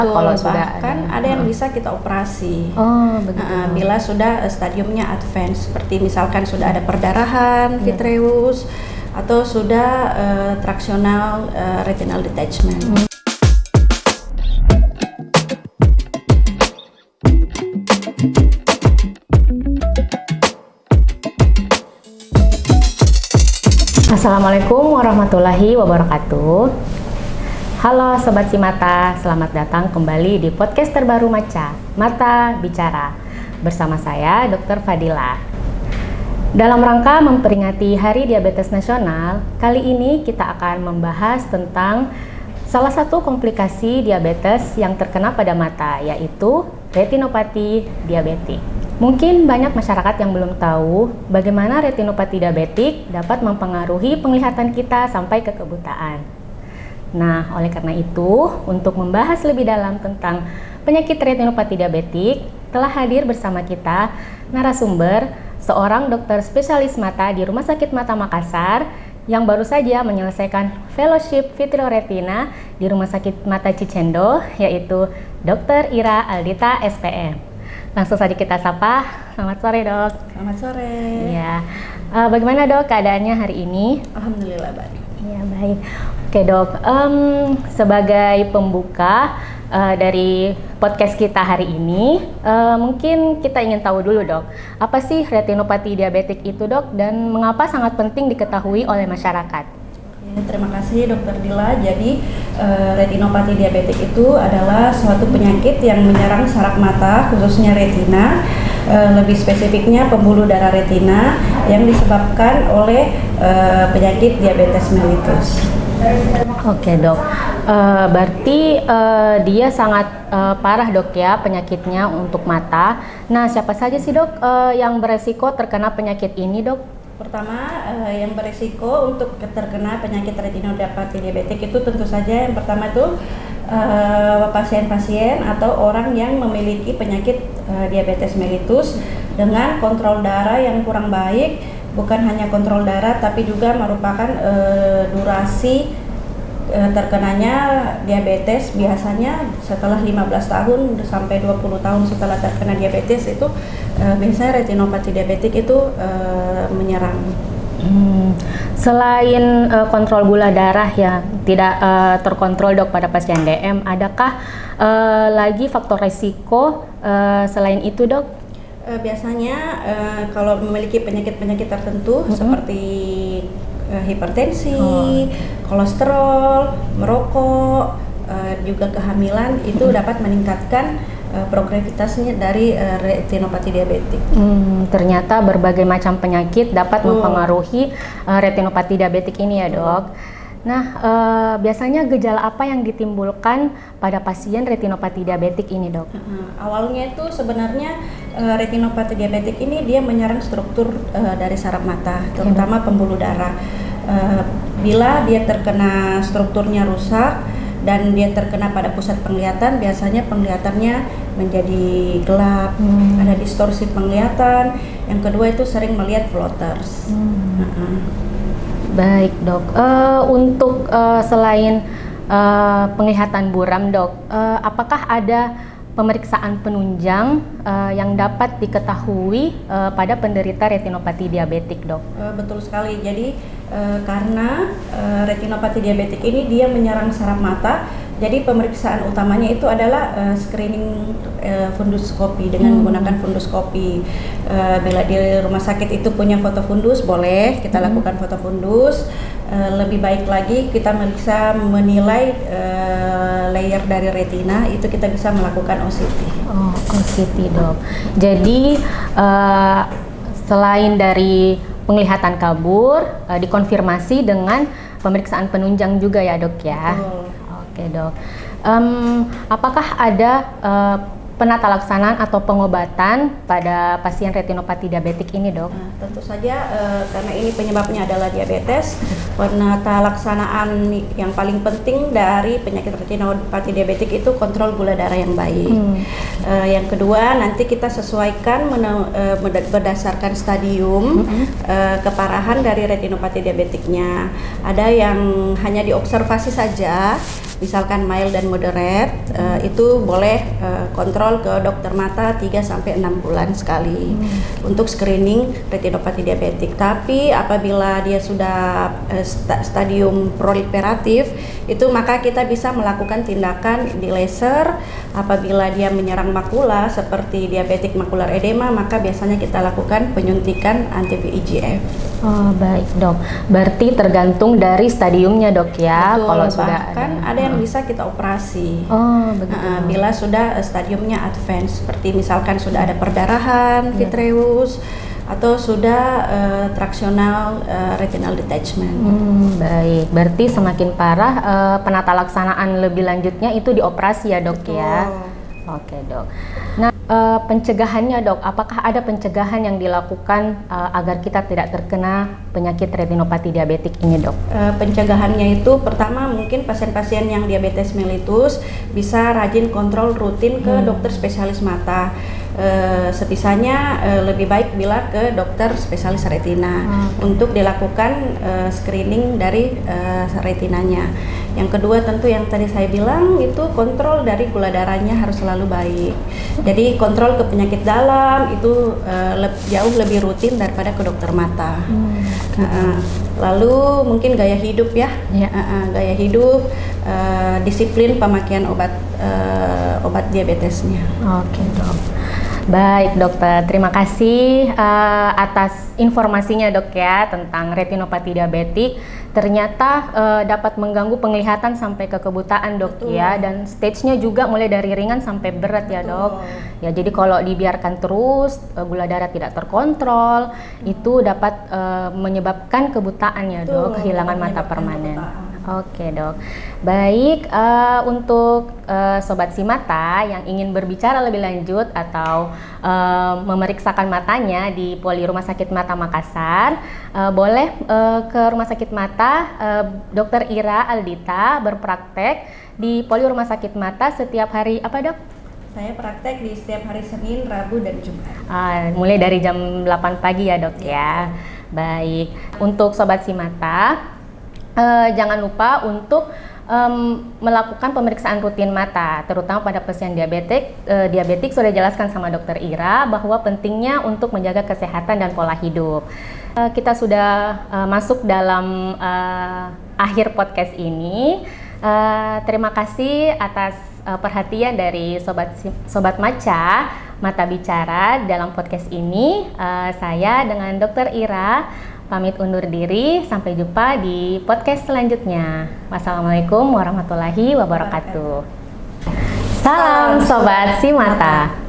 Kalau sudah bahkan ada yang bisa kita operasi. Oh, begitu. Bila sudah stadiumnya advance, seperti misalkan sudah ada perdarahan vitreous atau sudah tractional retinal detachment. Assalamualaikum warahmatullahi wabarakatuh. Halo Sobat Simata, selamat datang kembali di podcast terbaru Mata Bicara. Bersama saya Dr. Fadila. Dalam rangka memperingati Hari Diabetes Nasional, kali ini kita akan membahas tentang salah satu komplikasi diabetes yang terkena pada mata, yaitu retinopati diabetik. Mungkin banyak masyarakat yang belum tahu bagaimana retinopati diabetik dapat mempengaruhi penglihatan kita sampai ke kebutaan. Nah, oleh karena itu, untuk membahas lebih dalam tentang penyakit retinopati diabetik, telah hadir bersama kita narasumber, seorang dokter spesialis mata di Rumah Sakit Mata Makassar yang baru saja menyelesaikan fellowship vitreoretina di Rumah Sakit Mata Cicendo, yaitu Dr. Ira Aldita, SPM. Langsung saja kita sapa. Selamat sore, Dok. Selamat sore. Ya, bagaimana Dok keadaannya hari ini? Alhamdulillah baik. Ya, baik. Oke, Dok. Sebagai pembuka dari podcast kita hari ini, mungkin kita ingin tahu dulu, Dok, apa sih retinopati diabetik itu, Dok, dan mengapa sangat penting diketahui oleh masyarakat? Terima kasih Dr. Dila. Jadi retinopati diabetik itu adalah suatu penyakit yang menyerang saraf mata, khususnya retina, lebih spesifiknya pembuluh darah retina yang disebabkan oleh penyakit diabetes mellitus. Oke, Dok. Berarti dia sangat parah, Dok, ya, penyakitnya untuk mata. Nah, siapa saja sih, Dok, yang beresiko terkena penyakit ini, Dok? Pertama, yang berisiko untuk terkena penyakit retinopati diabetik itu tentu saja yang pertama itu pasien-pasien atau orang yang memiliki penyakit diabetes mellitus dengan kontrol darah yang kurang baik, bukan hanya kontrol darah tapi juga merupakan durasi terkenanya diabetes biasanya setelah 15 tahun sampai 20 tahun setelah terkena diabetes itu biasanya retinopati diabetik itu menyerang. Selain kontrol gula darah yang tidak terkontrol, Dok, pada pasien DM, adakah lagi faktor risiko selain itu, Dok? Biasanya kalau memiliki penyakit-penyakit tertentu seperti hipertensi, kolesterol, merokok, juga kehamilan itu dapat meningkatkan progresivitasnya dari retinopati diabetik. Ternyata berbagai macam penyakit dapat mempengaruhi retinopati diabetik ini ya, Dok. Nah, biasanya gejala apa yang ditimbulkan pada pasien retinopati diabetik ini, Dok? Awalnya itu sebenarnya retinopati diabetik ini dia menyerang struktur dari saraf mata, terutama pembuluh darah. Bila dia terkena strukturnya rusak dan dia terkena pada pusat penglihatan, biasanya penglihatannya menjadi gelap, ada distorsi penglihatan. Yang kedua itu sering melihat floaters. Baik, Dok. Untuk selain penglihatan buram, Dok, apakah ada pemeriksaan penunjang yang dapat diketahui pada penderita retinopati diabetik, Dok? Betul sekali. Jadi karena retinopati diabetik ini dia menyerang saraf mata, jadi pemeriksaan utamanya itu adalah screening funduskopi dengan menggunakan funduskopi. Bila di rumah sakit itu punya foto fundus, boleh kita lakukan foto fundus. Lebih baik lagi kita bisa menilai layer dari retina, itu kita bisa melakukan OCT. Oh, OCT, Dok. Jadi selain dari penglihatan kabur, dikonfirmasi dengan pemeriksaan penunjang juga ya, Dok, ya? Betul. Oke, Dok. Apakah ada penata laksanaan atau pengobatan pada pasien retinopati diabetik ini, Dok? Nah, tentu saja karena ini penyebabnya adalah diabetes, penata laksanaan yang paling penting dari penyakit retinopati diabetik itu kontrol gula darah yang baik. Yang kedua, nanti kita sesuaikan berdasarkan stadium keparahan dari retinopati diabetiknya. Ada yang hanya diobservasi saja, misalkan mild dan moderate, itu boleh kontrol ke dokter mata 3-6 bulan sekali untuk screening retinopati diabetik. Tapi apabila dia sudah stadium proliferatif, itu maka kita bisa melakukan tindakan di laser. Apabila dia menyerang makula seperti diabetik makular edema, maka biasanya kita lakukan penyuntikan anti-VEGF. Oh, baik, Dok. Berarti tergantung dari stadiumnya, Dok, ya. Betul, kalau sudah bahkan ada yang bisa kita operasi. Oh, begitu. Bila sudah stadiumnya advance, seperti misalkan sudah ada perdarahan vitreous atau sudah traksional retinal detachment. Baik, berarti semakin parah penata laksanaan lebih lanjutnya itu dioperasi ya, Dok. Betul. Ya. Oke, Dok. Nah, pencegahannya, Dok, apakah ada pencegahan yang dilakukan agar kita tidak terkena penyakit retinopati diabetik ini, Dok? Pencegahannya itu pertama mungkin pasien-pasien yang diabetes mellitus bisa rajin kontrol rutin ke dokter spesialis mata. Sebisanya lebih baik bila ke dokter spesialis retina untuk dilakukan screening dari retinanya. Yang kedua tentu yang tadi saya bilang itu kontrol dari gula darahnya harus selalu baik. Jadi kontrol ke penyakit dalam itu jauh lebih rutin daripada ke dokter mata. Lalu mungkin gaya hidup ya, gaya hidup, disiplin pemakaian obat diabetesnya. Oke, Dok. Baik, Dokter. Terima kasih atas informasinya, Dok, ya, tentang retinopati diabetik. Ternyata dapat mengganggu penglihatan sampai ke kebutaan, Dok. Betul. Ya, dan stage-nya juga mulai dari ringan sampai berat ya, Dok. Ya, jadi kalau dibiarkan terus gula darah tidak terkontrol, itu dapat menyebabkan kebutaan ya, Dok, kehilangan mata permanen. Oke, Dok. Baik, untuk Sobat Simata yang ingin berbicara lebih lanjut atau memeriksakan matanya di Poli Rumah Sakit Mata Makassar, boleh ke Rumah Sakit Mata Dr. Ira Aldita berpraktek di Poli Rumah Sakit Mata setiap hari apa, Dok? Saya praktek di setiap hari Senin, Rabu, dan Jumat. Mulai dari jam 8 pagi ya, Dok, ya. Baik, untuk Sobat Simata, jangan lupa untuk melakukan pemeriksaan rutin mata, terutama pada pasien diabetik sudah dijelaskan sama Dokter Ira bahwa pentingnya untuk menjaga kesehatan dan pola hidup. Kita sudah masuk dalam akhir podcast ini. Terima kasih atas perhatian dari Sobat Maca Mata Bicara dalam podcast ini. Saya dengan Dokter Ira pamit undur diri, sampai jumpa di podcast selanjutnya. Wassalamualaikum warahmatullahi wabarakatuh. Salam Sobat Simata.